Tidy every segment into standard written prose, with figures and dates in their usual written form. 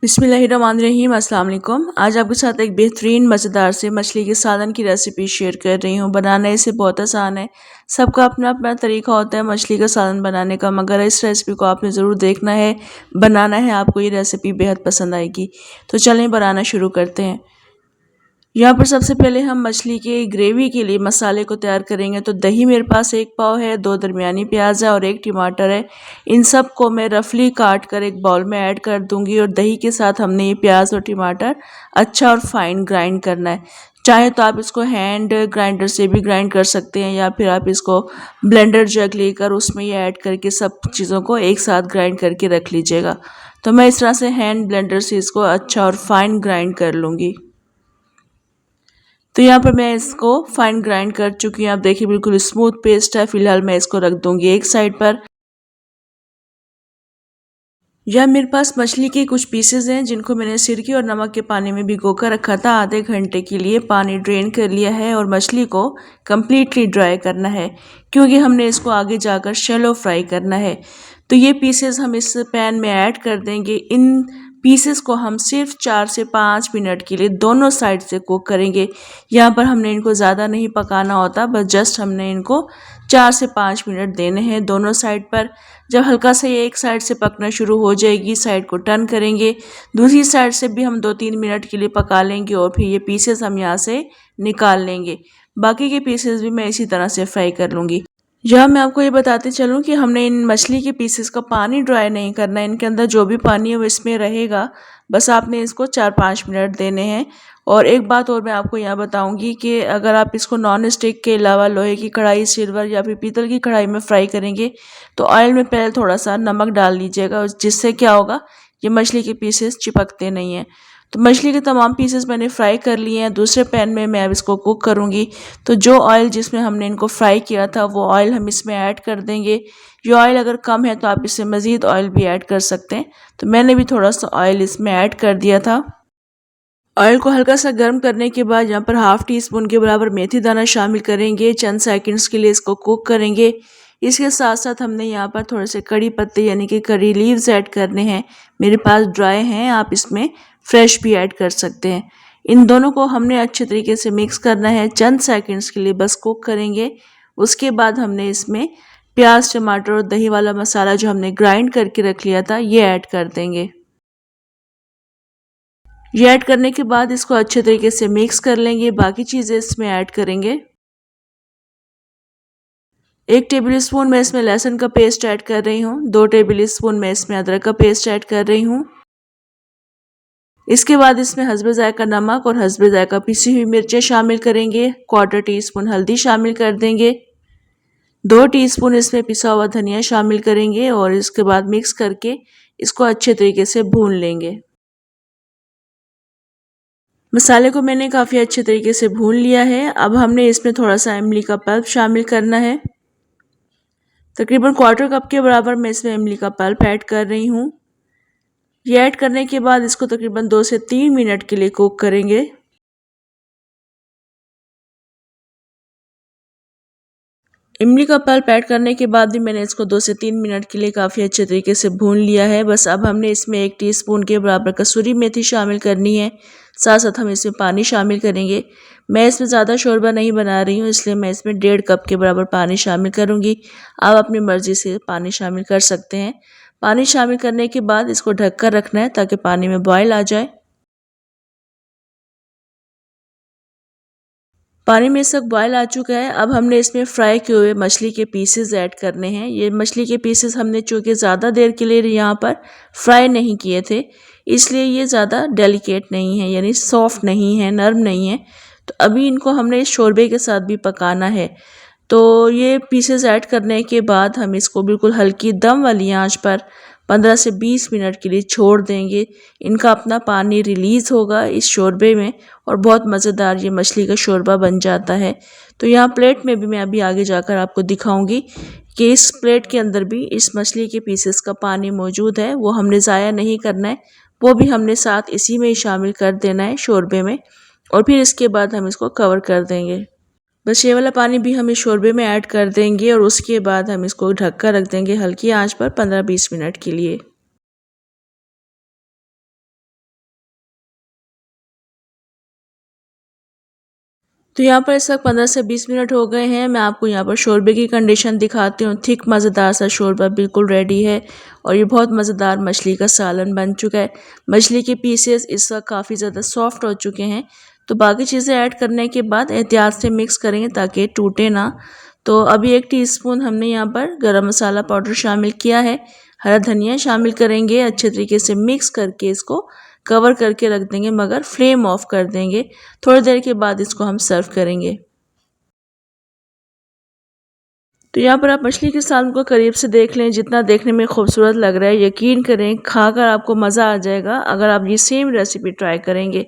बिस्मिल्लाहिर्रहमानिर्रहीम अस्सलाम वालेकुम। आज आपके साथ एक बेहतरीन मज़ेदार से मछली के सालन की रेसिपी शेयर कर रही हूँ। बनाना इसे बहुत आसान है। सबका अपना अपना तरीका होता है मछली का सालन बनाने का, मगर इस रेसिपी को आपने ज़रूर देखना है, बनाना है। आपको ये रेसिपी बेहद पसंद आएगी। तो चलें बनाना शुरू करते हैं। यहाँ पर सबसे पहले हम मछली की ग्रेवी के लिए मसाले को तैयार करेंगे। तो दही मेरे पास 1 पाव है, 2 दरमियानी प्याज है और 1 टमाटर है। इन सब को मैं रफली काट कर एक बाउल में ऐड कर दूंगी और दही के साथ हमने ये प्याज और टमाटर अच्छा और फाइन ग्राइंड करना है। चाहे तो आप इसको हैंड ग्राइंडर से भी ग्राइंड कर सकते हैं या फिर आप इसको ब्लेंडर जग लेकर उसमें ये ऐड करके सब चीज़ों को एक साथ ग्राइंड करके रख लीजिएगा। तो मैं इस तरह से हैंड ब्लेंडर से इसको अच्छा और फाइन ग्राइंड कर लूँगी। तो यहाँ पर मैं इसको फाइन ग्राइंड कर चुकी हूँ। आप देखिए बिल्कुल स्मूथ पेस्ट है। फिलहाल मैं इसको रख दूंगी एक साइड पर। यह मेरे पास मछली के कुछ पीसेज हैं जिनको मैंने सिरके और नमक के पानी में भिगो कर रखा था। आधे घंटे के लिए पानी ड्रेन कर लिया है और मछली को कम्प्लीटली ड्राई करना है, क्योंकि हमने इसको आगे जाकर शैलो फ्राई करना है। तो ये पीसेस हम इस पैन में ऐड कर देंगे। इन पीसेस को हम सिर्फ 4 से 5 मिनट के लिए दोनों साइड से कुक करेंगे। यहाँ पर हमने इनको ज़्यादा नहीं पकाना होता, बस जस्ट हमने इनको 4 से 5 मिनट देने हैं दोनों साइड पर। जब हल्का सा ये एक साइड से पकना शुरू हो जाएगी, साइड को टर्न करेंगे। दूसरी साइड से भी हम 2-3 मिनट के लिए पका लेंगे और फिर ये पीसेस हम यहाँ से निकाल लेंगे। बाकी के पीसेस भी मैं इसी तरह से फ्राई कर लूँगी। यह मैं आपको ये बताते चलूँ कि हमने इन मछली के पीसेस का पानी ड्राई नहीं करना है। इनके अंदर जो भी पानी है वो इसमें रहेगा। बस आपने इसको 4-5 मिनट देने हैं। और एक बात और मैं आपको यहाँ बताऊंगी कि अगर आप इसको नॉन स्टिक के अलावा लोहे की कढ़ाई, सिल्वर या फिर पीतल की कढ़ाई में फ्राई करेंगे तो ऑयल में पहले थोड़ा सा नमक डाल लीजिएगा, जिससे क्या होगा, ये मछली के पीसेस चिपकते नहीं हैं। तो मछली के तमाम पीसेस मैंने फ्राई कर लिए हैं। दूसरे पैन में मैं अब इसको कुक करूँगी। तो जो ऑयल जिसमें हमने इनको फ्राई किया था वो ऑयल हम इसमें ऐड कर देंगे। ये ऑयल अगर कम है तो आप इससे मज़ीद ऑयल भी ऐड कर सकते हैं। तो मैंने भी थोड़ा सा ऑयल इसमें ऐड कर दिया था। ऑयल को हल्का सा गर्म करने के बाद यहाँ पर हाफ टी स्पून के बराबर मेथी दाना शामिल करेंगे। चंद सेकंड्स के लिए इसको कुक करेंगे। इसके साथ साथ हमने यहाँ पर थोड़े से कड़ी पत्ते यानी कि करी लीव्स ऐड करने हैं। मेरे पास ड्राई हैं, आप इसमें फ्रेश भी ऐड कर सकते हैं। इन दोनों को हमने अच्छे तरीके से मिक्स करना है। चंद सेकंड्स के लिए बस कुक करेंगे। उसके बाद हमने इसमें प्याज, टमाटर और दही वाला मसाला जो हमने ग्राइंड करके रख लिया था ये ऐड कर देंगे। ये ऐड करने के बाद इसको अच्छे तरीके से मिक्स कर लेंगे। बाकी चीज़ें इसमें ऐड करेंगे। 1 टेबल स्पून मैं इसमें लहसुन का पेस्ट ऐड कर रही हूँ। 2 टेबल स्पून मैं इसमें अदरक का पेस्ट ऐड कर रही हूँ। इसके बाद इसमें हस्बे जायका नमक और हस्बे जायका पिसी हुई मिर्चें शामिल करेंगे। 1/4 टीस्पून हल्दी शामिल कर देंगे। 2 टीस्पून इसमें पिसा हुआ धनिया शामिल करेंगे और इसके बाद मिक्स करके इसको अच्छे तरीके से भून लेंगे। मसाले को मैंने काफ़ी अच्छे तरीके से भून लिया है। अब हमने इसमें थोड़ा सा इमली का पल्प शामिल करना है। तकरीबन 1/4 कप के बराबर मैं इसमें इमली का पल्प ऐड कर रही हूँ। ये ऐड करने के बाद इसको तकरीबन 2 से 3 मिनट के लिए कुक करेंगे। इमली का पल्प ऐड करने के बाद भी मैंने इसको 2 से 3 मिनट के लिए काफ़ी अच्छे तरीके से भून लिया है। बस अब हमने इसमें 1 टीस्पून के बराबर कसूरी मेथी शामिल करनी है। साथ साथ हम इसमें पानी शामिल करेंगे। मैं इसमें ज़्यादा शोरबा नहीं बना रही हूँ, इसलिए मैं इसमें 1.5 कप के बराबर पानी शामिल करूँगी। आप अपनी मर्ज़ी से पानी शामिल कर सकते हैं। पानी शामिल करने के बाद इसको ढककर रखना है ताकि पानी में बॉयल आ जाए। पानी में सब बॉयल आ चुका है। अब हमने इसमें फ्राई किए हुए मछली के पीसेस ऐड करने हैं। ये मछली के पीसेस हमने चूँकि ज़्यादा देर के लिए यहाँ पर फ्राई नहीं किए थे, इसलिए ये ज़्यादा डेलिकेट नहीं है, यानी सॉफ्ट नहीं है, नरम नहीं है। तो अभी इनको हमने इस शोरबे के साथ भी पकाना है। तो ये पीसेस ऐड करने के बाद हम इसको बिल्कुल हल्की दम वाली आंच पर 15 से 20 मिनट के लिए छोड़ देंगे। इनका अपना पानी रिलीज़ होगा इस शोरबे में और बहुत मज़ेदार ये मछली का शोरबा बन जाता है। तो यहाँ प्लेट में भी मैं अभी आगे जाकर आपको दिखाऊंगी कि इस प्लेट के अंदर भी इस मछली के पीसेस का पानी मौजूद है, वो हमने ज़ाया नहीं करना है, वो भी हमने साथ इसी में ही शामिल कर देना है शोरबे में। और फिर इसके बाद हम इसको कवर कर देंगे। बस ये वाला पानी भी हम इस शोरबे में ऐड कर देंगे और उसके बाद हम इसको ढक कर रख देंगे हल्की आंच पर 15-20 मिनट के लिए। तो यहाँ पर इस वक्त 15 से 20 मिनट हो गए हैं। मैं आपको यहाँ पर शोरबे की कंडीशन दिखाती हूँ। थिक मज़ेदार सा शोरबा बिल्कुल रेडी है और ये बहुत मज़ेदार मछली का सालन बन चुका है। मछली के पीसेस इस वक्त काफ़ी ज़्यादा सॉफ्ट हो चुके हैं। तो बाकी चीज़ें ऐड करने के बाद एहतियात से मिक्स करेंगे ताकि टूटे ना। तो अभी 1 टीस्पून हमने यहाँ पर गरम मसाला पाउडर शामिल किया है। हरा धनिया शामिल करेंगे, अच्छे तरीके से मिक्स करके इसको कवर करके रख देंगे, मगर फ्लेम ऑफ कर देंगे। थोड़ी देर के बाद इसको हम सर्व करेंगे। तो यहाँ पर आप मछली के सालन को करीब से देख लें, जितना देखने में खूबसूरत लग रहा है यकीन करें खाकर आपको मज़ा आ जाएगा अगर आप ये सेम रेसिपी ट्राई करेंगे।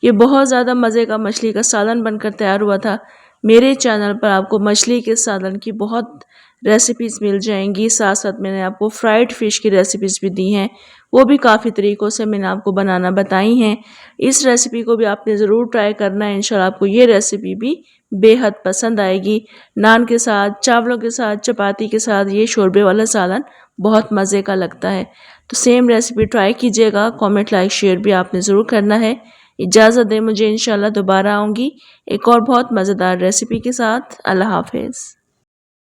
ये बहुत ज़्यादा मज़े का मछली का सालन बनकर तैयार हुआ था। मेरे चैनल पर आपको मछली के सालन की बहुत रेसिपीज़ मिल जाएंगी। साथ साथ मैंने आपको फ्राइड फ़िश की रेसिपीज़ भी दी हैं, वो भी काफ़ी तरीक़ों से मैंने आपको बनाना बताई हैं। इस रेसिपी को भी आपने ज़रूर ट्राई करना है। इंशाल्लाह आपको ये रेसिपी भी बेहद पसंद आएगी। नान के साथ, चावलों के साथ, चपाती के साथ ये शोरबे वाला सालन बहुत मज़े का लगता है। तो सेम रेसिपी ट्राई कीजिएगा। कमेंट, लाइक, शेयर भी आपने ज़रूर करना है। इजाज़त दें मुझे, इंशाल्लाह दोबारा आऊँगी एक और बहुत मज़ेदार रेसिपी के साथ। अल्लाह हाफ़िज़।